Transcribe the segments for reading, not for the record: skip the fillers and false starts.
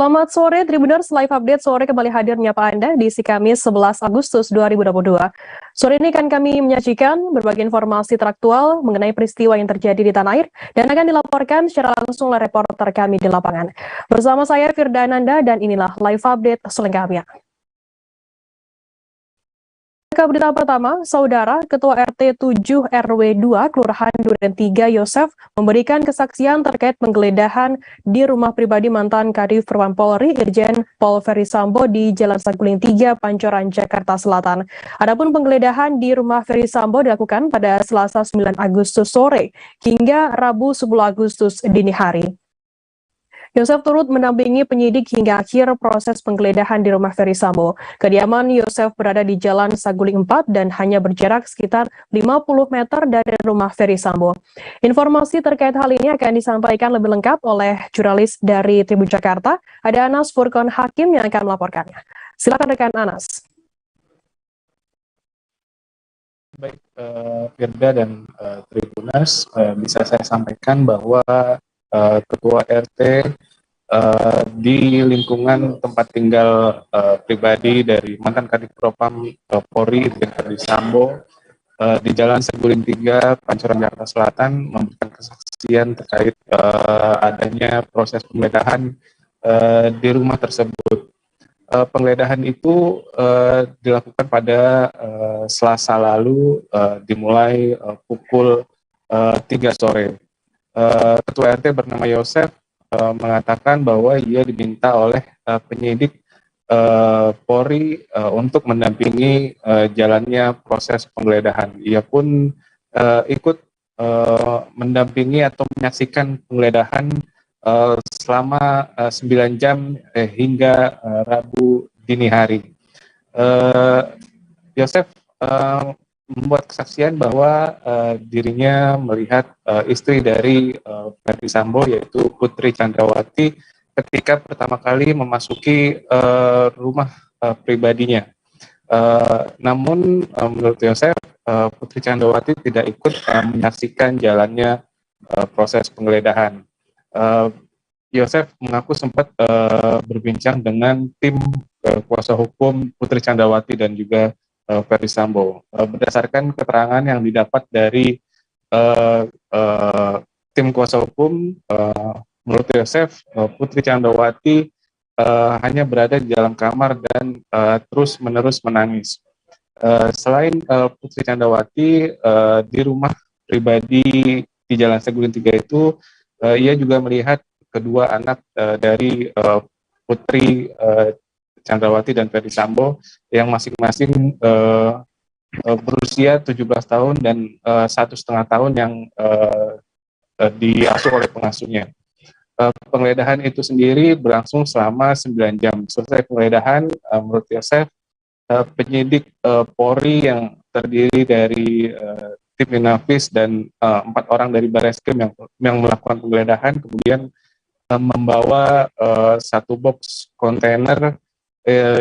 Selamat sore Tribuners, live update sore kembali hadir menyapa Anda di si Kamis 11 Agustus 2022. Sore ini akan kami menyajikan berbagai informasi teraktual mengenai peristiwa yang terjadi di tanah air dan akan dilaporkan secara langsung oleh reporter kami di lapangan. Bersama saya Firda Ananda dan inilah live update selengkapnya. Ke berita pertama, Saudara Ketua RT 7 RW 2 Kelurahan Duren 3 Yosef memberikan kesaksian terkait penggeledahan di rumah pribadi mantan Kadif Propam Polri Irjen Pol Ferdisambo di Jalan Saguling 3 Pancoran Jakarta Selatan. Adapun penggeledahan di rumah Ferdisambo dilakukan pada Selasa 9 Agustus sore hingga Rabu 10 Agustus dini hari. Yosef turut mendampingi penyidik hingga akhir proses penggeledahan di rumah Ferdisambo. Kediaman Yosef berada di Jalan Saguling 4 dan hanya berjarak sekitar 50 meter dari rumah Ferdisambo. Informasi terkait hal ini akan disampaikan lebih lengkap oleh jurnalis dari Tribun Jakarta. Ada Anas Furkon Hakim yang akan melaporkannya. Silakan rekan Anas. Baik, Firda dan Tribuners, bisa saya sampaikan bahwa Ketua RT di lingkungan tempat tinggal pribadi dari mantan Kadif Propam Polri Irjen Ferdisambo di Jalan Saguling 3 Pancoran Jakarta Selatan memberikan kesaksian terkait adanya proses penggeledahan di rumah tersebut. Penggeledahan itu dilakukan pada Selasa lalu dimulai pukul 3 sore. Ketua RT bernama Yosef mengatakan bahwa ia diminta oleh penyidik Polri untuk mendampingi jalannya proses penggeledahan. Ia pun ikut mendampingi atau menyaksikan penggeledahan selama 9 jam hingga Rabu dini hari. Yosef membuat kesaksian bahwa dirinya melihat istri dari Ferdisambo yaitu Putri Chandrawati ketika pertama kali memasuki rumah pribadinya. Namun menurut Yosef, Putri Chandrawati tidak ikut menyaksikan jalannya proses penggeledahan. Yosef mengaku sempat berbincang dengan tim kuasa hukum Putri Chandrawati dan juga Ferdisambo. Berdasarkan keterangan yang didapat dari tim kuasa hukum, menurut Yosef, Putri Chandrawati hanya berada di dalam kamar dan terus-menerus menangis. Selain Putri Chandrawati, di rumah pribadi di Jalan Saguling 3 itu, ia juga melihat kedua anak dari Putri Chandrawati dan Ferdisambo yang masing-masing berusia 17 tahun dan 1,5 tahun yang diasuh oleh pengasuhnya. Penggeledahan itu sendiri berlangsung selama 9 jam. Selesai penggeledahan, menurut Yosef, penyidik Polri yang terdiri dari tim Inavis dan 4 orang dari Barreskrim yang melakukan penggeledahan kemudian membawa satu box kontainer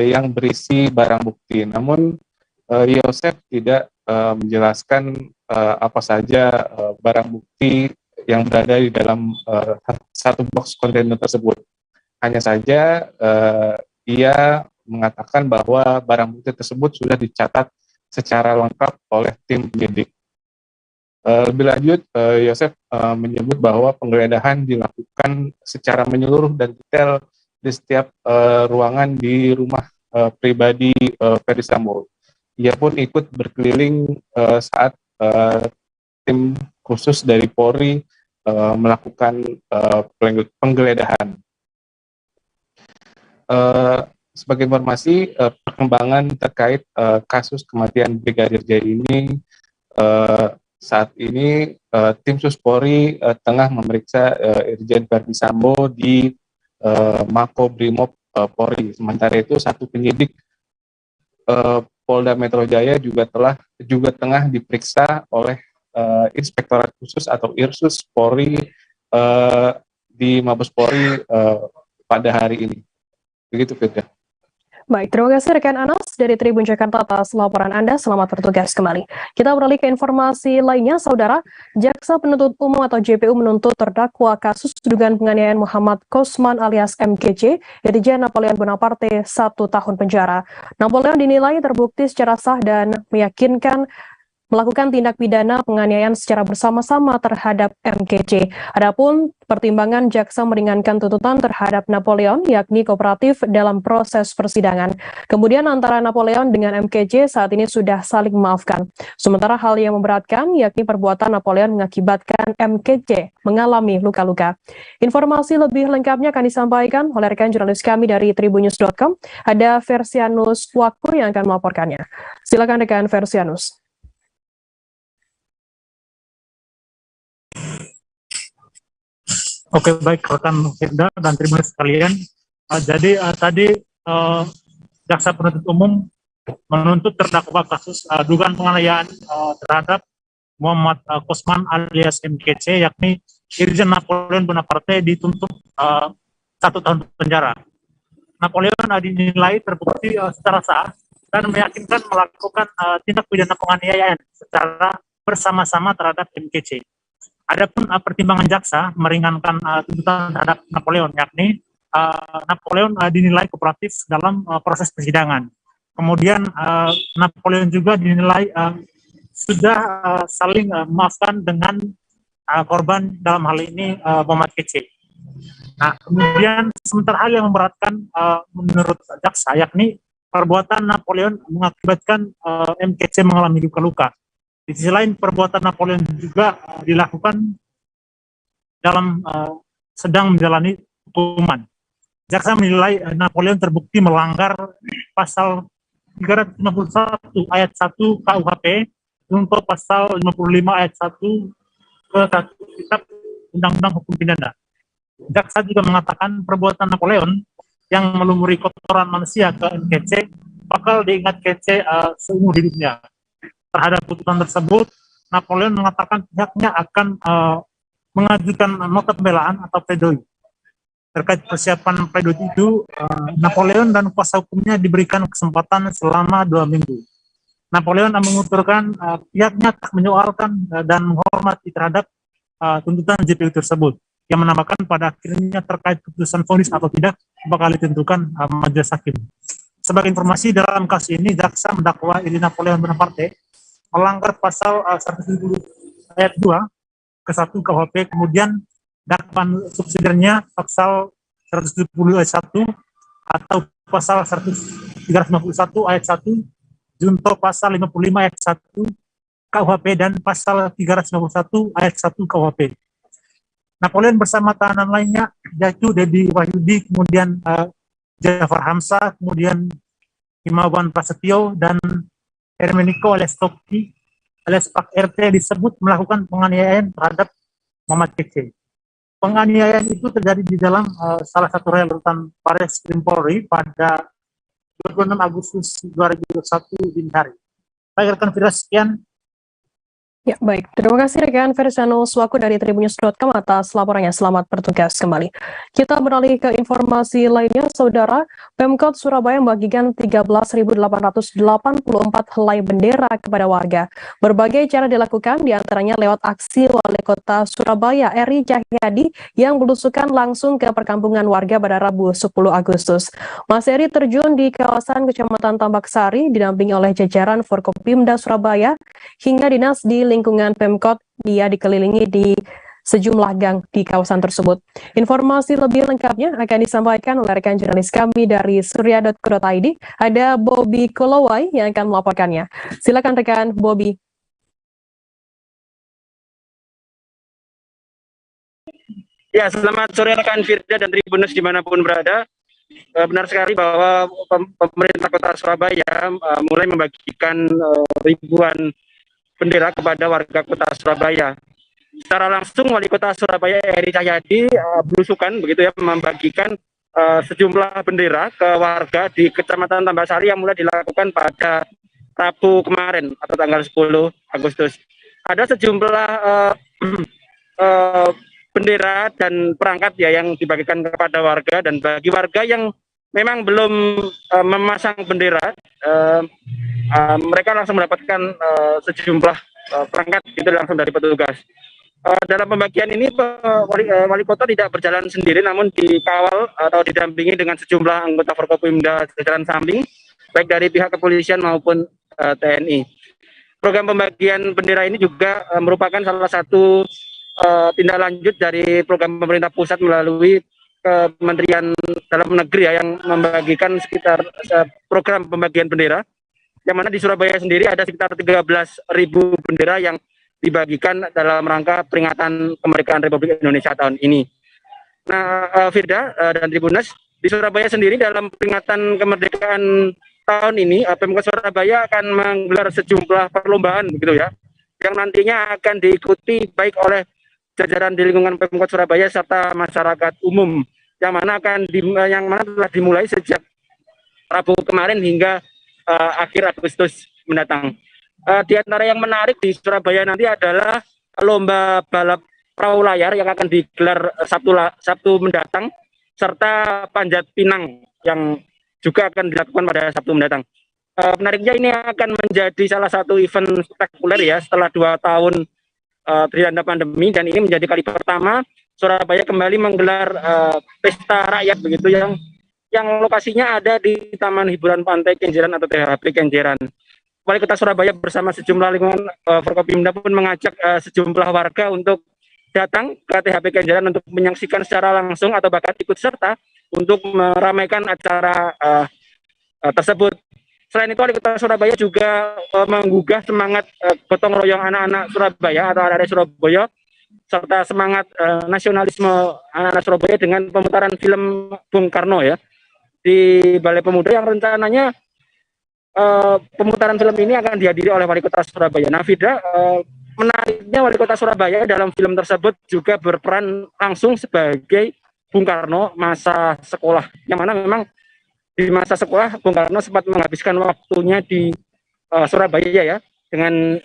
yang berisi barang bukti. Namun Yosef tidak menjelaskan apa saja barang bukti yang berada di dalam satu box kontainer tersebut. Hanya saja ia mengatakan bahwa barang bukti tersebut sudah dicatat secara lengkap oleh tim penyidik. Lebih lanjut, Yosef menyebut bahwa penggeledahan dilakukan secara menyeluruh dan detail di setiap ruangan di rumah pribadi Ferdisambo. Ia pun ikut berkeliling saat tim khusus dari Polri melakukan penggeledahan. Sebagai informasi, perkembangan terkait kasus kematian Brigadir J ini, saat ini tim Sus Polri tengah memeriksa Irjen Ferdisambo di Makobrimob Polri. Sementara itu satu penyidik Polda Metro Jaya juga tengah diperiksa oleh Inspektorat Khusus atau Irsus Polri di Mabes Polri pada hari ini. Begitu, Firda. Baik, terima kasih rekan Anas dari Tribun Jakarta atas laporan Anda. Selamat bertugas kembali. Kita beralih ke informasi lainnya, Saudara. Jaksa Penuntut Umum atau JPU menuntut terdakwa kasus dugaan penganiayaan Muhammad Kosman alias MKC, Irjen Napoleon Bonaparte 1 tahun penjara. Napoleon dinilai terbukti secara sah dan meyakinkan melakukan tindak pidana penganiayaan secara bersama-sama terhadap MKC. Adapun pertimbangan jaksa meringankan tuntutan terhadap Napoleon, yakni kooperatif dalam proses persidangan. Kemudian antara Napoleon dengan MKC saat ini sudah saling memaafkan. Sementara hal yang memberatkan, yakni perbuatan Napoleon mengakibatkan MKC mengalami luka-luka. Informasi lebih lengkapnya akan disampaikan oleh rekan jurnalis kami dari tribunnews.com. Ada Versianus Wakur yang akan melaporkannya. Silakan rekan Versianus. Oke, baik rekan Firda dan terima kasih sekalian. Tadi jaksa penuntut umum menuntut terdakwa kasus dugaan penganiayaan terhadap Muhammad Kosman alias MKC, yakni Irjen Napoleon Bonaparte, dituntut 1 tahun penjara. Napoleon dinilai terbukti secara sah dan meyakinkan melakukan tindak pidana penganiayaan secara bersama-sama terhadap MKC. Adapun pertimbangan jaksa meringankan tuntutan terhadap Napoleon, yakni Napoleon dinilai kooperatif dalam proses persidangan. Kemudian Napoleon juga dinilai sudah saling memaafkan dengan korban, dalam hal ini Muhammad KC. Nah, kemudian sementara hal yang memberatkan menurut jaksa, yakni perbuatan Napoleon mengakibatkan MKC mengalami luka-luka. Di sisi lain, perbuatan Napoleon juga dilakukan dalam sedang menjalani hukuman. Jaksa menilai Napoleon terbukti melanggar pasal 351 ayat 1 KUHP untuk pasal 55 ayat 1 ke 1 Kitab Undang-Undang Hukum Pidana. Jaksa juga mengatakan perbuatan Napoleon yang melumuri kotoran manusia ke MKC bakal diingat KC seumur hidupnya. Terhadap putusan tersebut, Napoleon mengatakan pihaknya akan mengajukan nota pembelaan atau pledoi. Terkait persiapan pledoi itu, Napoleon dan kuasa hukumnya diberikan kesempatan selama 2 minggu. Napoleon menguturkan pihaknya tak menyoalkan dan menghormati terhadap tuntutan JPU tersebut, yang menambahkan pada akhirnya terkait keputusan vonis atau tidak bakal ditentukan majelis hakim. Sebagai informasi, dalam kasus ini jaksa mendakwa Irjen Napoleon Bonaparte melanggar pasal 170 ayat 2 ke 1 KUHP, kemudian dakwaan subsidiarnya pasal 170 ayat 1 atau pasal 351 ayat 1 junto pasal 55 ayat 1 KUHP dan pasal 351 ayat 1 KUHP. Napoleon bersama tahanan lainnya, yaitu Dedi Wahyudi, kemudian Jafar Hamzah, kemudian Himawan Prasetyo, dan Hermeniko alias Toki alias Pak RT disebut melakukan penganiayaan terhadap Muhammad KC. Penganiayaan itu terjadi di dalam salah satu rel rutan Baris Krim Polri pada 26 Agustus 2021 dini hari. Baik rekan Firda, sekian. Ya, baik. Terima kasih rekan Versianus Waku dari tribunnews.com atas laporannya. Selamat bertugas kembali. Kita beralih ke informasi lainnya, Saudara. Pemkot Surabaya membagikan 13.884 helai bendera kepada warga. Berbagai cara dilakukan, diantaranya lewat aksi Wali Kota Surabaya, Eri Cahyadi, yang belusukan langsung ke perkampungan warga pada Rabu 10 Agustus. Mas Eri terjun di kawasan Kecamatan Tambak Sari, didampingi oleh jajaran Forkopimda Surabaya, hingga dinas di lingkungan Pemkot. Dia dikelilingi di sejumlah gang di kawasan tersebut. Informasi lebih lengkapnya akan disampaikan oleh rekan jurnalis kami dari surya.co.id. Ada Bobby Kolowai yang akan melaporkannya. Silakan rekan Bobby. Ya, selamat sore rekan Firda dan Tribunnews dimanapun berada. Benar sekali bahwa pemerintah Kota Surabaya mulai membagikan ribuan bendera kepada warga Kota Surabaya. Secara langsung Wali Kota Surabaya Eri Cahyadi belusukan begitu ya, membagikan sejumlah bendera ke warga di Kecamatan Tambak Sari yang mulai dilakukan pada Rabu kemarin atau tanggal 10 Agustus. Ada sejumlah bendera dan perangkat ya yang dibagikan kepada warga, dan bagi warga yang memang belum memasang bendera, mereka langsung mendapatkan sejumlah perangkat gitu langsung dari petugas. Dalam pembagian ini wali kota tidak berjalan sendiri, namun dikawal atau didampingi dengan sejumlah anggota Forkopimda jajaran samping, baik dari pihak kepolisian maupun TNI. Program pembagian bendera ini juga merupakan salah satu tindak lanjut dari program pemerintah pusat melalui Kementerian Dalam Negeri ya, yang membagikan sekitar program pembagian bendera, yang mana di Surabaya sendiri ada sekitar 13.000 bendera yang dibagikan dalam rangka peringatan kemerdekaan Republik Indonesia tahun ini. Nah, Firda dan Tribuners, di Surabaya sendiri dalam peringatan kemerdekaan tahun ini, Pemkot Surabaya akan menggelar sejumlah perlombaan begitu ya, yang nantinya akan diikuti baik oleh jajaran di lingkungan Pemkot Surabaya serta masyarakat umum, yang mana telah dimulai sejak Rabu kemarin hingga akhir Agustus mendatang. Di antara yang menarik di Surabaya nanti adalah lomba balap perahu layar yang akan digelar Sabtu mendatang, serta panjat pinang yang juga akan dilakukan pada Sabtu mendatang. Menariknya ini akan menjadi salah satu event spektakuler ya setelah 2 tahun terjadi pandemi, dan ini menjadi kali pertama Surabaya kembali menggelar pesta rakyat begitu, yang lokasinya ada di Taman Hiburan Pantai Kenjeran atau THP Kenjeran. Wali Kota Surabaya bersama sejumlah lingkungan Forkopimda pun mengajak sejumlah warga untuk datang ke THP Kenjeran untuk menyaksikan secara langsung atau bahkan ikut serta untuk meramaikan acara tersebut. Selain itu, Wali Kota Surabaya juga menggugah semangat gotong royong anak-anak Surabaya atau anak-anak Surabaya, serta semangat nasionalisme anak-anak Surabaya dengan pemutaran film Bung Karno ya di Balai Pemuda, yang rencananya pemutaran film ini akan dihadiri oleh Wali Kota Surabaya. Nah, Fida, menariknya Wali Kota Surabaya dalam film tersebut juga berperan langsung sebagai Bung Karno masa sekolah, yang mana memang di masa sekolah Bung Karno sempat menghabiskan waktunya di Surabaya ya, dengan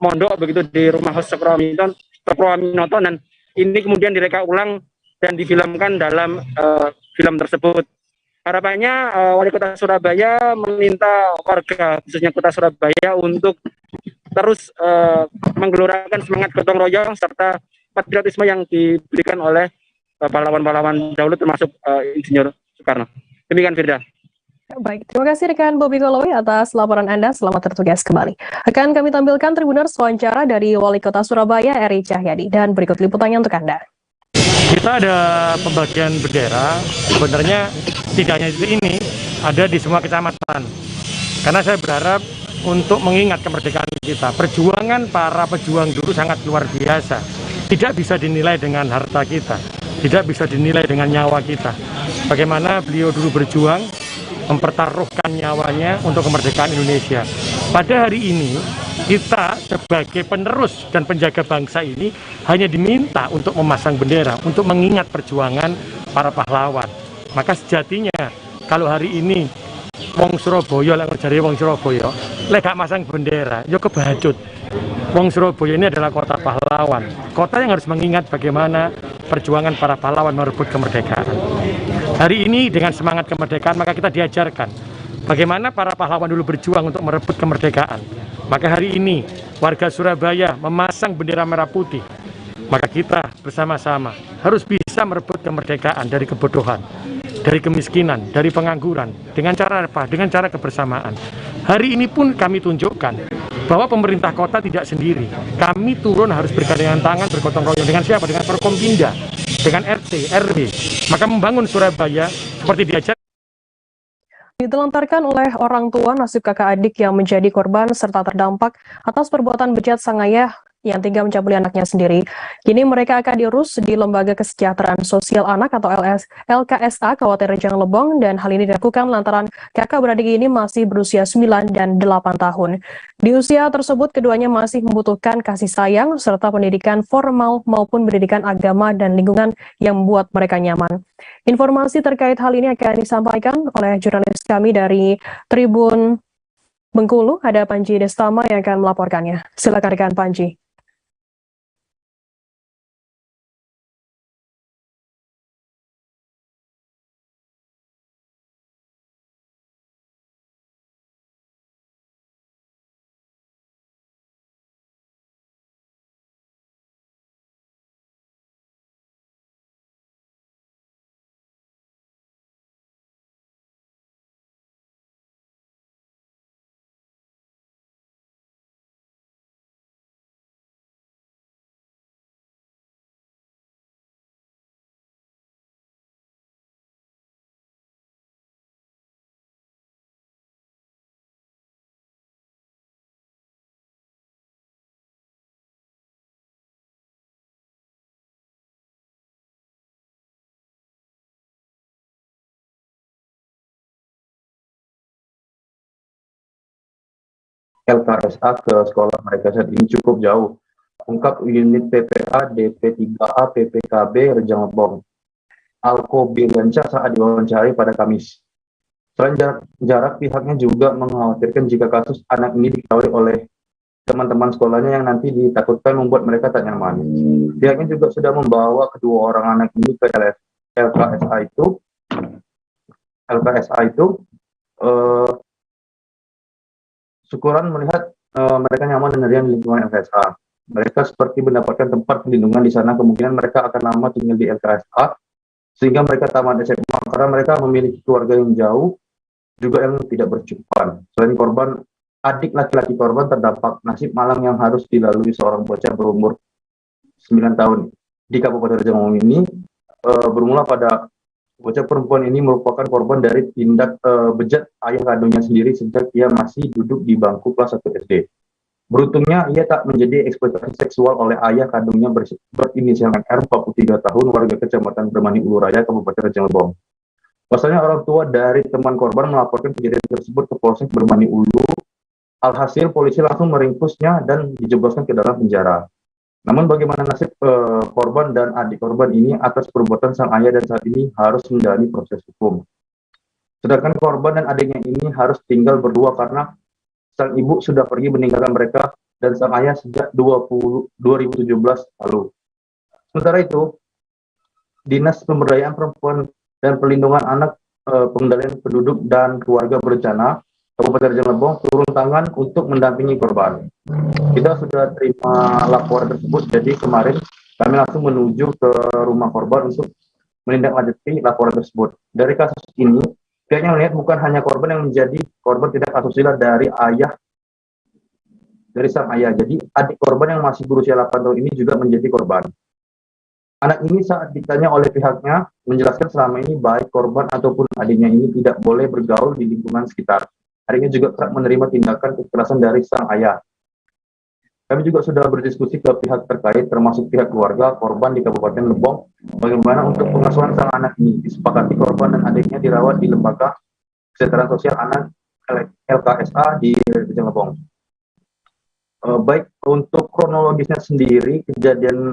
mondok begitu di rumah host Cokroaminoto, dan ini kemudian direka ulang dan difilmkan dalam film tersebut. Harapannya Wali Kota Surabaya meminta warga khususnya Kota Surabaya untuk terus menggelorakan semangat gotong royong serta patriotisme yang diberikan oleh pahlawan-pahlawan dahulu termasuk Insinyur Soekarno. Demikian, Firda. Baik, terima kasih rekan Bobby Kolowi atas laporan Anda. Selamat bertugas kembali. Akan kami tampilkan Tribuners wawancara dari Wali Kota Surabaya Eri Cahyadi, dan berikut liputannya untuk Anda. Kita ada pembagian bendera, sebenarnya tidak hanya ini, ada di semua kecamatan. Karena saya berharap untuk mengingat kemerdekaan kita, perjuangan para pejuang dulu sangat luar biasa. Tidak bisa dinilai dengan harta kita, tidak bisa dinilai dengan nyawa kita. Bagaimana beliau dulu berjuang, mempertaruhkan nyawanya untuk kemerdekaan Indonesia. Pada hari ini, kita sebagai penerus dan penjaga bangsa ini hanya diminta untuk memasang bendera, untuk mengingat perjuangan para pahlawan. Maka sejatinya, kalau hari ini wong Surabaya, lek ngejari wong Surabaya, lek gak masang bendera, ya kebacut. Wong Surabaya ini adalah kota pahlawan, kota yang harus mengingat bagaimana perjuangan para pahlawan merebut kemerdekaan. Hari ini dengan semangat kemerdekaan, maka kita diajarkan bagaimana para pahlawan dulu berjuang untuk merebut kemerdekaan. Maka hari ini warga Surabaya memasang bendera merah putih. Maka kita bersama-sama harus bisa merebut kemerdekaan dari kebodohan, dari kemiskinan, dari pengangguran. Dengan cara apa? Dengan cara kebersamaan. Hari ini pun kami tunjukkan bahwa pemerintah kota tidak sendiri. Kami turun harus bergandengan tangan, bergotong royong dengan siapa? Dengan Forkompimda, dengan RT, RW. Maka membangun Surabaya seperti diajar. Ditelantarkan oleh orang tua, nasib kakak adik yang menjadi korban serta terdampak atas perbuatan bejat sang ayah yang tega mencabuli anaknya sendiri. Kini mereka akan diurus di Lembaga Kesejahteraan Sosial Anak atau LKSA Kabupaten Rejang Lebong, dan hal ini dilakukan lantaran kakak beradik ini masih berusia 9 dan 8 tahun. Di usia tersebut keduanya masih membutuhkan kasih sayang serta pendidikan formal maupun pendidikan agama dan lingkungan yang membuat mereka nyaman. Informasi terkait hal ini akan disampaikan oleh jurnalis kami dari Tribun Bengkulu, ada Panji Destama yang akan melaporkannya. Silakan rekan Panji. LKSA ke sekolah mereka saat ini cukup jauh. Ungkap unit PPA DP3A PPKB Rejang Lebong, Alko Birgansyah saat diwawancarai pada Kamis. Selain jarak, pihaknya juga mengkhawatirkan jika kasus anak ini diketahui oleh teman-teman sekolahnya yang nanti ditakutkan membuat mereka tak nyaman. Pihaknya juga sudah membawa kedua orang anak ini ke LKSA itu syukuran melihat mereka nyaman dan riang di lingkungan LKSA. Mereka seperti mendapatkan tempat perlindungan di sana, kemungkinan mereka akan lama tinggal di LKSA sehingga mereka tamat SMA karena mereka memiliki keluarga yang jauh juga yang tidak bercukupan. Selain korban, adik laki-laki korban terdampak nasib malang yang harus dilalui seorang bocah berumur 9 tahun di Kabupaten Rejang Lebong ini. Bermula pada bocah perempuan ini merupakan korban dari tindak bejat ayah kandungnya sendiri sejak ia masih duduk di bangku kelas 1 SD. Beruntungnya ia tak menjadi eksploitasi seksual oleh ayah kandungnya berinisial R, 43 tahun, warga Kecamatan Bermani Ulu Raya, Kabupaten Rejang Lebong. Pasalnya orang tua dari teman korban melaporkan kejadian tersebut ke Polsek Bermani Ulu. Alhasil polisi langsung meringkusnya dan dijebloskan ke dalam penjara. Namun bagaimana nasib korban dan adik korban ini atas perbuatan sang ayah dan saat ini harus menjalani proses hukum. Sedangkan korban dan adiknya ini harus tinggal berdua karena sang ibu sudah pergi meninggalkan mereka dan sang ayah sejak 2017 lalu. Sementara itu, Dinas Pemberdayaan Perempuan dan Perlindungan Anak, Pengendalian Penduduk dan Keluarga Berencana Kabupaten Rejang Lebong turun tangan untuk mendampingi korban. Kita sudah terima laporan tersebut, jadi kemarin kami langsung menuju ke rumah korban untuk menindaklanjuti laporan tersebut. Dari kasus ini, pihaknya melihat bukan hanya korban yang menjadi korban tindak asusila dari sang ayah. Jadi adik korban yang masih berusia 8 tahun ini juga menjadi korban. Anak ini saat ditanya oleh pihaknya menjelaskan selama ini baik korban ataupun adiknya ini tidak boleh bergaul di lingkungan sekitar. Adiknya juga kerap menerima tindakan kekerasan dari sang ayah. Kami juga sudah berdiskusi ke pihak terkait termasuk pihak keluarga korban di Kabupaten Lebong bagaimana untuk pengasuhan sang anak ini. Disepakati korban dan adiknya dirawat di Lembaga Kesejahteraan Sosial Anak LKSA di Rejang Lebong. Baik untuk kronologisnya sendiri, kejadian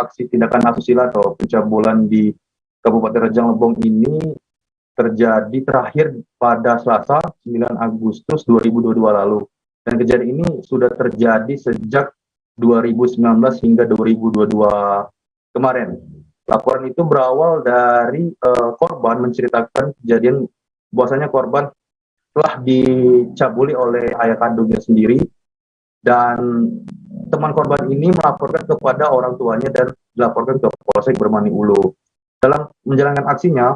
aksi tindakan asusila atau pencabulan di Kabupaten Rejang Lebong ini terjadi terakhir pada Selasa 9 Agustus 2022 lalu. Dan kejadian ini sudah terjadi sejak 2019 hingga 2022 kemarin. Laporan itu berawal dari korban menceritakan kejadian bahwasanya korban telah dicabuli oleh ayah kandungnya sendiri dan teman korban ini melaporkan kepada orang tuanya dan dilaporkan ke Polsek Bermani Ulu. Dalam menjalankan aksinya,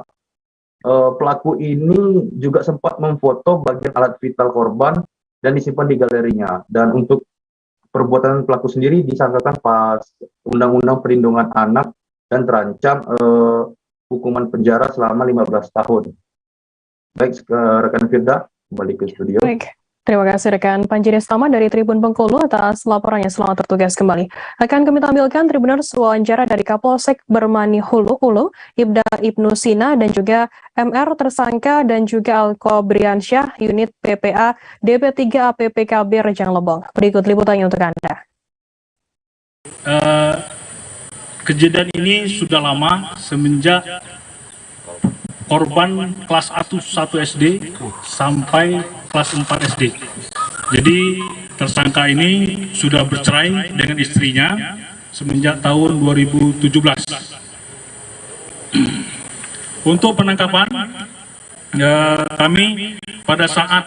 pelaku ini juga sempat memfoto bagian alat vital korban dan disimpan di galerinya. Dan untuk perbuatan pelaku sendiri disangkakan pas Undang-Undang Perlindungan Anak dan terancam hukuman penjara selama 15 tahun. Baik, rekan Firda, kembali ke studio. Baik. Terima kasih rekan Panji Destama dari Tribun Bengkulu atas laporannya. Selamat bertugas kembali. Akan kami tampilkan Tribuners wawancara dari Kapolsek Bermani Ulu, Ibda Ibnu Sina dan juga MR tersangka dan juga Alko Birgansyah unit PPA DP3A PPKB Rejang Lebong. Berikut liputannya untuk Anda. Kejadian ini sudah lama semenjak korban kelas 1 SD sampai kelas 4 SD. Jadi tersangka ini sudah bercerai dengan istrinya semenjak tahun 2017. Untuk penangkapan, kami pada saat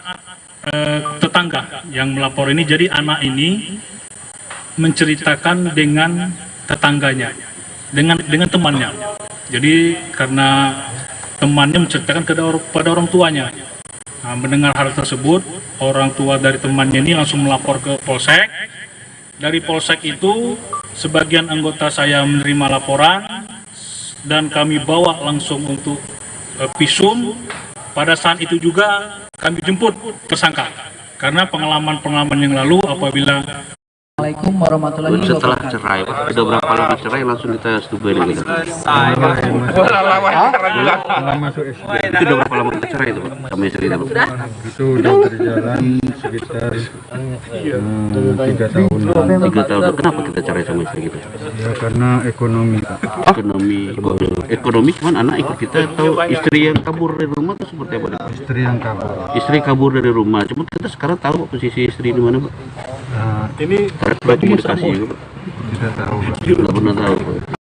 tetangga yang melapor ini, jadi anak ini menceritakan dengan tetangganya, dengan temannya. Jadi karena temannya menceritakan kepada orang tuanya. Nah, mendengar hal tersebut, orang tua dari temannya ini langsung melapor ke Polsek. Dari Polsek itu, sebagian anggota saya menerima laporan dan kami bawa langsung untuk visum. Pada saat itu juga kami jemput tersangka. Karena pengalaman yang lalu apabila Assalamualaikum warahmatullahi Setelah wabarakatuh. cerai, Pak, sudah berapa lama cerai langsung kita setubuh ini gitu? Itu udah berapa lama kita cerai itu, Pak? Sama istri itu, Pak? Itu udah berjalan sekitar 3 tahun. 3 tahun. Kenapa kita cerai sama istri kita? Ya karena ekonomi. Ekonomi cuman anak ikut kita atau istri yang kabur dari rumah atau seperti apa? Istri yang kabur. Istri kabur dari rumah. Cuma kita sekarang tahu Pak, posisi istri di mana, Pak? Nah, Ini komunikasi juga, Pak. tidak tahu. Tidak pernah tahu, Pak.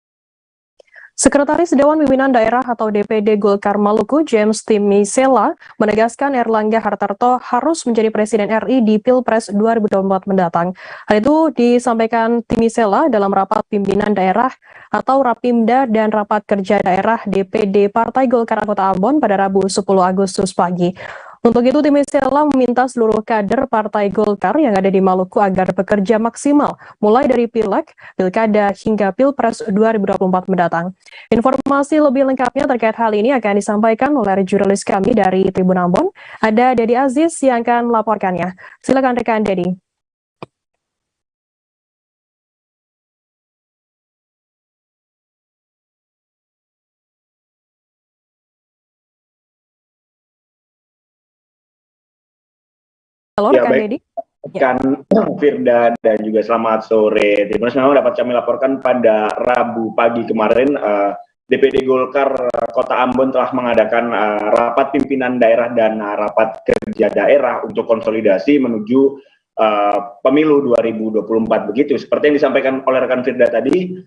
Sekretaris Dewan Pimpinan Daerah atau DPD Golkar Maluku, James Timisela, menegaskan Erlangga Hartarto harus menjadi Presiden RI di Pilpres 2024 mendatang. Hal itu disampaikan Timisela dalam rapat pimpinan daerah atau Rapimda dan rapat kerja daerah DPD Partai Golkar Kota Ambon pada Rabu 10 Agustus pagi. Untuk itu, Timisela meminta seluruh kader Partai Golkar yang ada di Maluku agar bekerja maksimal, mulai dari Pileg, Pilkada, hingga Pilpres 2024 mendatang. Informasi lebih lengkapnya terkait hal ini akan disampaikan oleh jurnalis kami dari Tribun Ambon. Ada Dedi Aziz yang akan melaporkannya. Silakan rekan Dedi. Halo, Ya, rekan baik. Dedi. Kan Firda dan juga selamat sore. Tribuners, memang dapat kami laporkan pada Rabu pagi kemarin DPD Golkar Kota Ambon telah mengadakan rapat pimpinan daerah dan rapat kerja daerah untuk konsolidasi menuju pemilu 2024 begitu. Seperti yang disampaikan oleh rekan Firda tadi,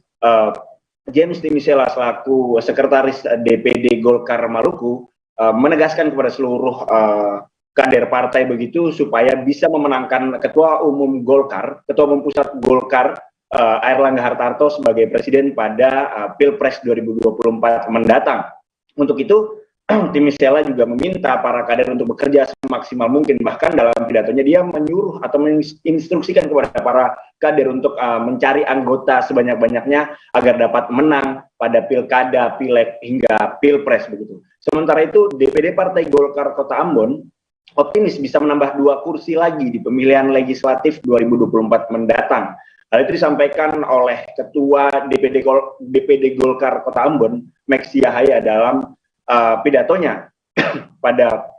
James Timisela selaku sekretaris DPD Golkar Maluku menegaskan kepada seluruh kader partai begitu supaya bisa memenangkan Ketua Umum Golkar, Ketua Umum Pusat Golkar Airlangga Hartarto sebagai presiden pada Pilpres 2024 mendatang. Untuk itu, Timisela juga meminta para kader untuk bekerja semaksimal mungkin. Bahkan dalam pidatonya dia menyuruh atau menginstruksikan kepada para kader untuk mencari anggota sebanyak-banyaknya agar dapat menang pada Pilkada, Pileg, hingga Pilpres begitu. Sementara itu, DPD Partai Golkar Kota Ambon optimis bisa menambah 2 kursi lagi di pemilihan legislatif 2024 mendatang. Hal itu disampaikan oleh Ketua DPD Golkar Kota Ambon, Max Yahaya, dalam pidatonya pada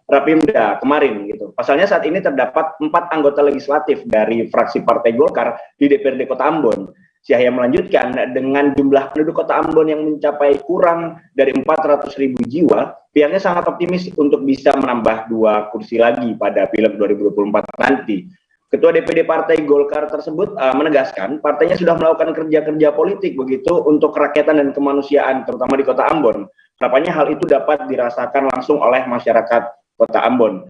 Rapimda kemarin gitu. Pasalnya saat ini terdapat 4 anggota legislatif dari fraksi Partai Golkar di DPRD Kota Ambon. Yahya melanjutkan, dengan jumlah penduduk Kota Ambon yang mencapai kurang dari 400.000 jiwa, pihaknya sangat optimis untuk bisa menambah 2 kursi lagi pada Pileg 2024 nanti. Ketua DPD Partai Golkar tersebut menegaskan partainya sudah melakukan kerja-kerja politik begitu untuk kerakyatan dan kemanusiaan, terutama di Kota Ambon. Harapannya hal itu dapat dirasakan langsung oleh masyarakat Kota Ambon.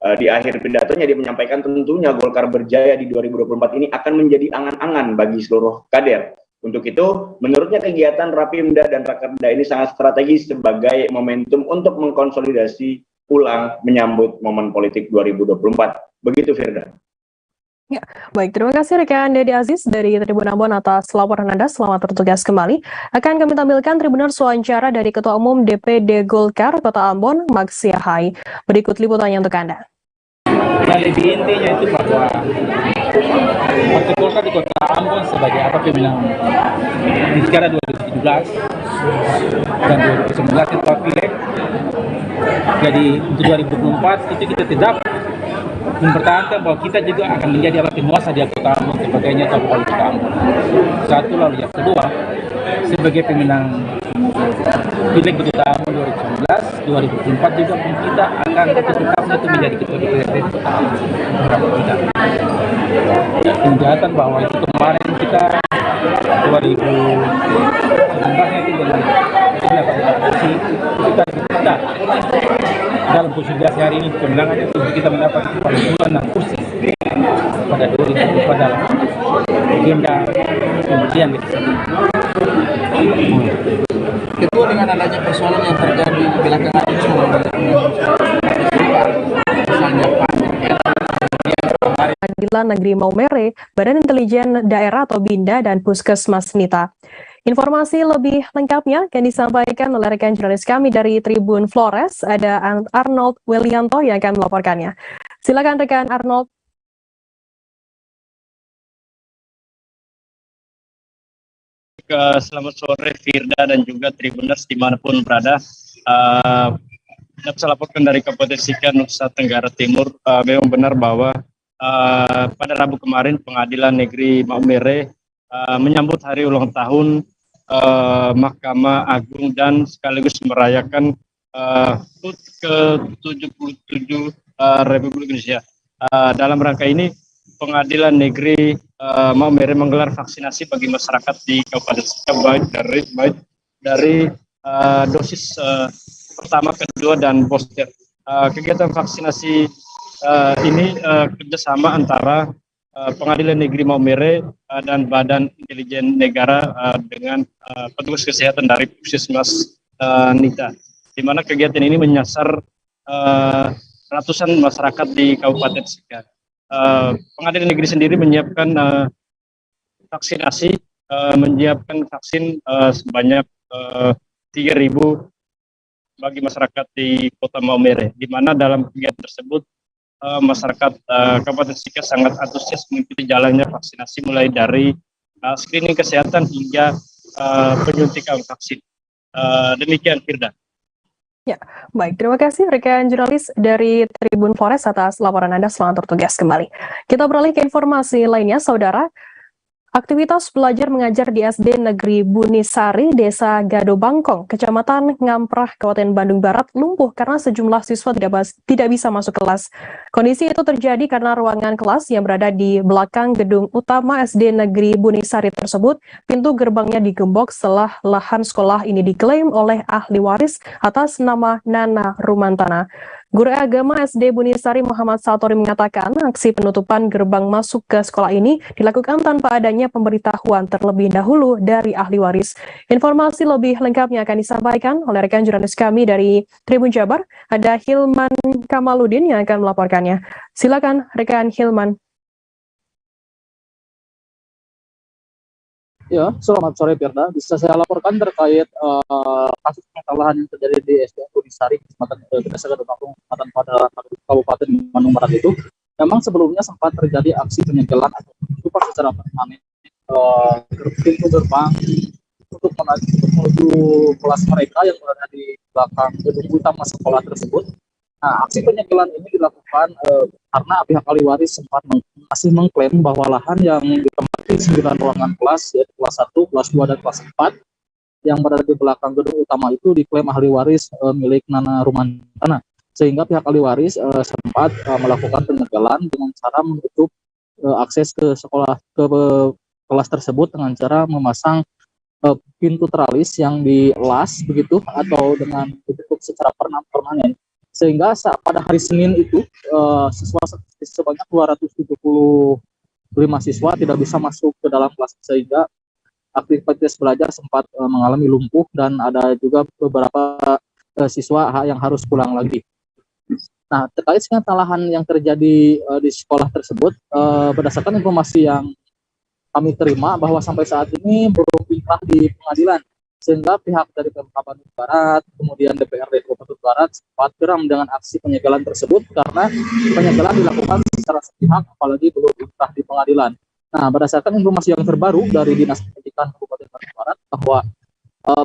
Di akhir pidatonya dia menyampaikan tentunya Golkar berjaya di 2024 ini akan menjadi angan-angan bagi seluruh kader. Untuk itu, menurutnya kegiatan Rapimda dan Rakerda ini sangat strategis sebagai momentum untuk mengkonsolidasi ulang menyambut momen politik 2024. Begitu, Firda. Ya, baik, terima kasih rekan Dedi Aziz dari Tribun Ambon atas laporan Anda. Selamat bertugas kembali. Akan kami tampilkan Tribuners wawancara dari Ketua Umum DPD Golkar Kota Ambon, Max Yahai. Berikut liputannya untuk Anda. Nah, lebih intinya itu bahwa Partai Golkar di Kota Ambon sebagai apa pemenang di Pilkada 2017 dan 2019 itu Pileg. Jadi untuk 2024 itu kita tetap mempertahankan bahwa kita juga akan menjadi apa penguasa di Kota Ambon sebagainya atau politik Ambon. Satu, lalu yang kedua, sebagai pemenang Pileg di Kota Ambon 2019, 2024 juga kita akan tetap itu menjadi ketua DPRD di Kota Ambon. Kelihatan bahwa itu kemarin kita 2019 itu dengan kursi kita dalam konsolidasi hari ini kemenangan itu kita mendapat 46 kursi pada 2000 pada agenda pemilihan legislatif. Ketua, dengan adanya persoalan yang terjadi belakangan ini misalnya Pengadilan Negeri Maumere, Badan Intelijen Daerah atau BINDA, dan Puskesmas Nita. Informasi lebih lengkapnya akan disampaikan oleh rekan jurnalis kami dari Tribun Flores, ada Arnold Wilianto yang akan melaporkannya. Silakan rekan Arnold. Selamat sore Firda dan juga Tribuners dimanapun berada. Saya laporkan dari Kabupaten Sika, Nusa Tenggara Timur. Memang benar bahwa pada Rabu kemarin Pengadilan Negeri Maumere menyambut hari ulang tahun Mahkamah Agung dan sekaligus merayakan HUT ke-77 Republik Indonesia. Dalam rangka ini Pengadilan Negeri Maumere menggelar vaksinasi bagi masyarakat di Kabupaten Sika baik dari dosis pertama, kedua, dan booster. Kegiatan vaksinasi ini kerjasama antara Pengadilan Negeri Maumere dan Badan Intelijen Negara dengan petugas kesehatan dari Puskesmas Nita, di mana kegiatan ini menyasar ratusan masyarakat di Kabupaten Sika. Pengadilan Negeri sendiri menyiapkan vaksinasi, menyiapkan vaksin sebanyak 3.000 bagi masyarakat di Kota Maumere, di mana dalam kegiatan tersebut masyarakat Kabupaten Sika sangat antusias mengikuti jalannya vaksinasi mulai dari screening kesehatan hingga penyuntikan vaksin. Demikian Firda. Ya, baik. Terima kasih rekan jurnalis dari Tribun Forest atas laporan Anda. Selamat bertugas kembali. Kita beralih ke informasi lainnya, Saudara. Aktivitas belajar mengajar di SD Negeri Bunisari, Desa Gado Bangkong, Kecamatan Ngamprah, Kabupaten Bandung Barat, lumpuh karena sejumlah siswa tidak bisa masuk kelas. Kondisi itu terjadi karena ruangan kelas yang berada di belakang gedung utama SD Negeri Bunisari tersebut, pintu gerbangnya digembok setelah lahan sekolah ini diklaim oleh ahli waris atas nama Nana Rumantana. Guru Agama SD Bunisari Muhammad Satori mengatakan aksi penutupan gerbang masuk ke sekolah ini dilakukan tanpa adanya pemberitahuan terlebih dahulu dari ahli waris. Informasi lebih lengkapnya akan disampaikan oleh rekan jurnalis kami dari Tribun Jabar. Ada Hilman Kamaludin yang akan melaporkannya. Silakan rekan Hilman. Ya, selamat sore Firda. Bisa saya laporkan terkait kasus kesalahan yang terjadi di SDN Bunisari, Kecamatan Desa Gado Bangkong, Kabupaten Bandung Barat itu. Memang sebelumnya sempat terjadi aksi penyegelan atau penutupan secara permanen pintu gerbang untuk menuju kelas mereka yang berada di belakang gedung utama sekolah tersebut. Nah, aksi penyegelan ini dilakukan karena pihak ahli waris sempat masih mengklaim bahwa lahan yang ditempati 9 ruangan kelas, yaitu kelas 1, kelas 2, dan kelas 4, yang berada di belakang gedung utama itu diklaim ahli waris milik Nana Rumantana. Sehingga pihak ahli waris sempat melakukan penyegelan dengan cara menutup akses ke sekolah, ke kelas tersebut dengan cara memasang pintu teralis yang dilas begitu atau dengan ditutup secara permanen. Sehingga pada hari Senin itu siswa sebanyak 275 siswa tidak bisa masuk ke dalam kelas, sehingga aktivitas belajar sempat mengalami lumpuh dan ada juga beberapa siswa yang harus pulang lagi. Nah, terkait dengan kesalahan yang terjadi di sekolah tersebut, berdasarkan informasi yang kami terima bahwa sampai saat ini belum inkrah di pengadilan, sehingga pihak dari Pemkab Bandung Barat, kemudian DPRD Kabupaten Barat sempat geram dengan aksi penyegelan tersebut karena penyegelan dilakukan secara sepihak, apalagi belum inkrah di pengadilan. Nah, berdasarkan informasi yang terbaru dari Dinas Pendidikan Kabupaten Bandung Barat bahwa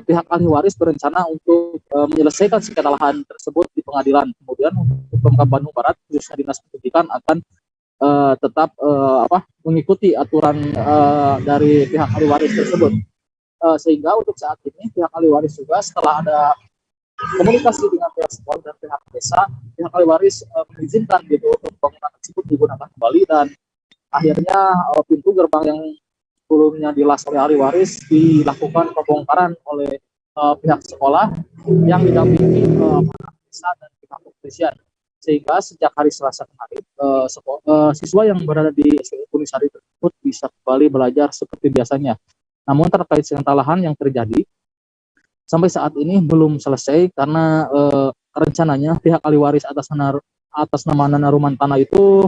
pihak ahli waris berencana untuk menyelesaikan kesalahan tersebut di pengadilan. Kemudian untuk Pemkab Bandung Barat, khususnya Dinas Pendidikan akan tetap mengikuti aturan dari pihak ahli waris tersebut. Sehingga untuk saat ini pihak ahli waris juga setelah ada komunikasi dengan pihak sekolah dan pihak desa, pihak ahli waris mengizinkan gitu untuk bangunan tersebut digunakan kembali, dan akhirnya pintu gerbang yang sebelumnya dilas oleh ahli waris dilakukan pembongkaran oleh pihak sekolah yang didampingi pihak desa dan pihak kepolisian. Sehingga sejak hari Selasa kemarin siswa yang berada di SDN Bunisari tersebut bisa kembali belajar seperti biasanya. Namun terkait kesalahan yang terjadi sampai saat ini belum selesai karena rencananya pihak ahli waris atas nama Nana Rumantana itu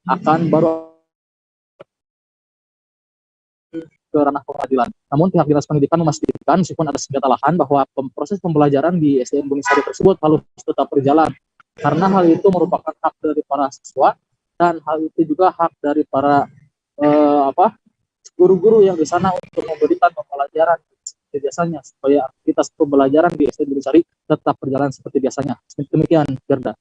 akan baru ke ranah pengadilan. Namun pihak Dinas Pendidikan memastikan meskipun ada kesalahan bahwa proses pembelajaran di SDN Bunisari tersebut harus tetap berjalan, karena hal itu merupakan hak dari para siswa dan hal itu juga hak dari para guru-guru yang di sana untuk memberikan pembelajaran seperti biasanya supaya aktivitas pembelajaran di SD Negeri Sari tetap berjalan seperti biasanya. Demikian, Firda.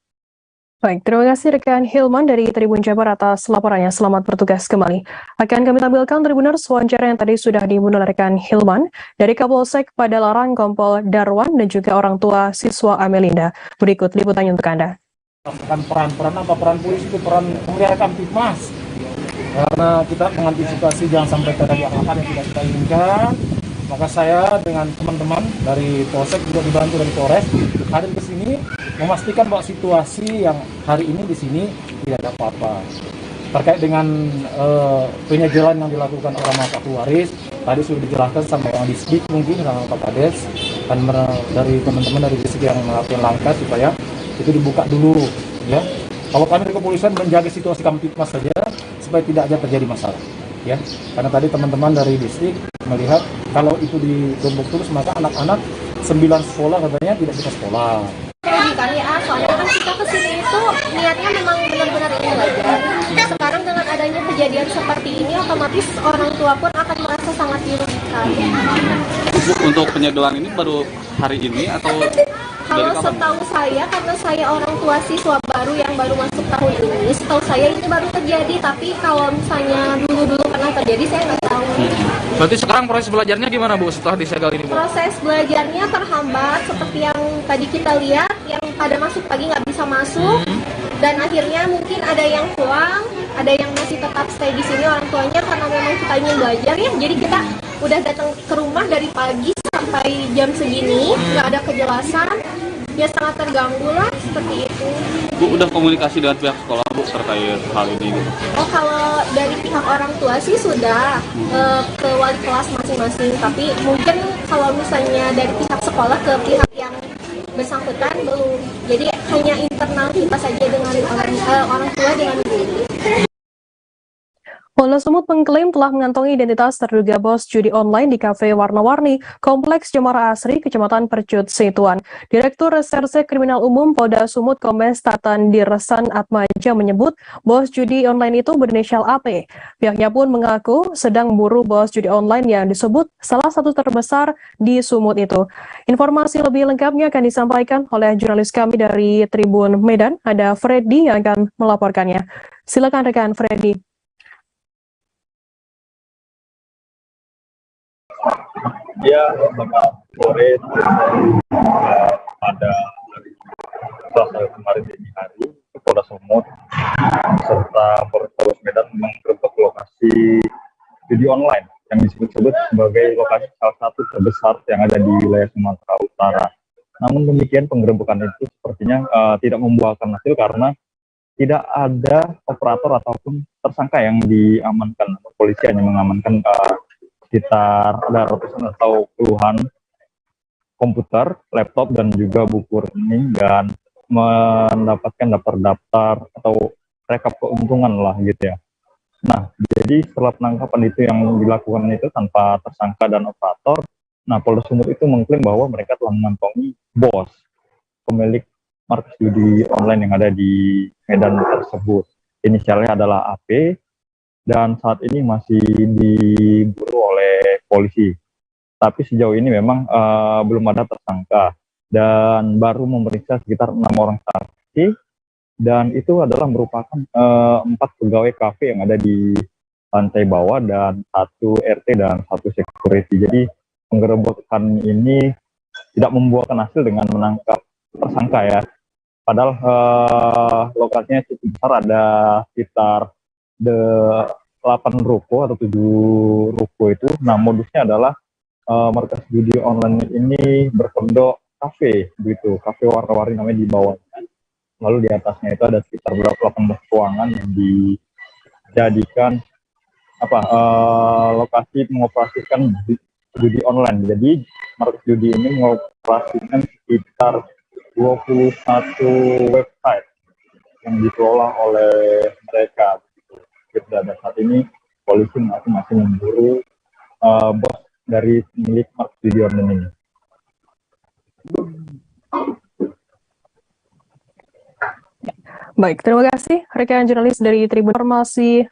Baik, terima kasih rekan Hilman dari Tribun Jabar atas laporannya. Selamat bertugas kembali. Akan kami tampilkan Tribuners wawancara yang tadi sudah dimulai rekan Hilman dari Kapolsek Padalarang Kompol Darwan dan juga orang tua siswa Amelinda. Berikut liputannya untuk Anda. Peran apa? Peran polisi itu peran memelihara Kamtibmas. Karena kita mengantisipasi jangan sampai terjadi hal-hal yang tidak kita inginkan. Maka saya dengan teman-teman dari Polsek juga dibantu dari Polres hadir ke sini memastikan bahwa situasi yang hari ini di sini tidak ada apa-apa. Terkait dengan penyegelan yang dilakukan oleh Pak Waris, tadi sudah dijelaskan sama orang Disdik mungkin sama Pak Kades dan dari teman-teman dari Disdik yang melakukan langkah supaya itu dibuka dulu, ya. Kalau kami dari kepolisian menjaga situasi Kamtibmas saja supaya tidak ada terjadi masalah, ya. Karena tadi teman-teman dari Disdik melihat kalau itu ditumbuk terus maka anak-anak 9 sekolah katanya tidak bisa sekolah. Merugikan ya, soalnya kan kita kesini itu niatnya memang benar-benar ingin belajar. Sekarang dengan adanya kejadian seperti ini, otomatis orang tua pun akan merasa sangat dirugikan. Untuk penyegelan ini baru hari ini atau kalau setahu saya, karena saya orang tua siswa baru yang baru masuk tahun ini, setahu saya ini baru terjadi. Tapi kalau misalnya dulu-dulu pernah terjadi, saya nggak tahu. Berarti sekarang proses belajarnya gimana Bu setelah disegel ini Bu? Proses belajarnya terhambat seperti yang tadi kita lihat, yang pada masuk pagi nggak bisa masuk, dan akhirnya mungkin ada yang pulang, ada yang masih tetap stay di sini orang tuanya karena memang kita ingin belajar ya. Jadi kita udah datang ke rumah dari pagi sampai jam segini, nggak ada kejelasan, ya sangat terganggu lah seperti itu. Bu udah komunikasi dengan pihak sekolah Bu terkait hal ini gitu? Oh, kalau dari pihak orang tua sih sudah ke wali kelas masing-masing, tapi mungkin kalau misalnya dari pihak sekolah ke pihak yang bersangkutan belum. Jadi hanya internal kita saja dengan orang tua dengan guru. Polda Sumut mengklaim telah mengantongi identitas terduga bos judi online di kafe warna-warni Kompleks Cemara Asri, Kecamatan Percut, Situan. Direktur Reserse Kriminal Umum Polda Sumut Kombes Tatan Dirsan Atmaja menyebut bos judi online itu berinisial AP. Pihaknya pun mengaku sedang memburu bos judi online yang disebut salah satu terbesar di Sumut itu. Informasi lebih lengkapnya akan disampaikan oleh jurnalis kami dari Tribun Medan, ada Freddy yang akan melaporkannya. Silakan rekan Freddy. Ya, selamat sore. Pada hari Selasa kemarin dini hari, Polda Sumut serta Polrestabes Medan menggerebek lokasi judi online yang disebut-sebut sebagai lokasi salah satu terbesar yang ada di wilayah Sumatera Utara. Namun demikian penggerebekan itu sepertinya tidak membuahkan hasil karena tidak ada operator ataupun tersangka yang diamankan. Polisi hanya mengamankan sekitar ada ratusan atau puluhan komputer, laptop, dan juga buku rekening, dan mendapatkan daftar-daftar atau rekap keuntungan lah gitu ya. Nah, jadi setelah penangkapan itu yang dilakukan itu tanpa tersangka dan operator, nah Polda Sumut itu mengklaim bahwa mereka telah mengantongi bos pemilik markas judi online yang ada di Medan tersebut. Inisialnya adalah AP, dan saat ini masih diburu oleh polisi. Tapi sejauh ini memang belum ada tersangka dan baru memeriksa sekitar 6 orang saksi, dan itu adalah merupakan 4 pegawai kafe yang ada di lantai bawah dan 1 RT dan 1 security. Jadi penggerebekan ini tidak membuahkan hasil dengan menangkap tersangka ya. Padahal lokasinya cukup besar, ada sekitar 8 ruko atau 7 ruko itu. Nah, modusnya adalah markas judi online ini berkedok kafe, begitu, kafe warna-warni namanya di bawahnya. Lalu di atasnya itu ada sekitar 18 ruangan yang dijadikan lokasi mengoperasikan judi online. Jadi markas judi ini mengoperasikan sekitar 21 website yang dikelola oleh mereka. Dan saat ini polisi masih memburu bos dari milik markas judi online ini. Baik, terima kasih rekan jurnalis dari Tribun Informasi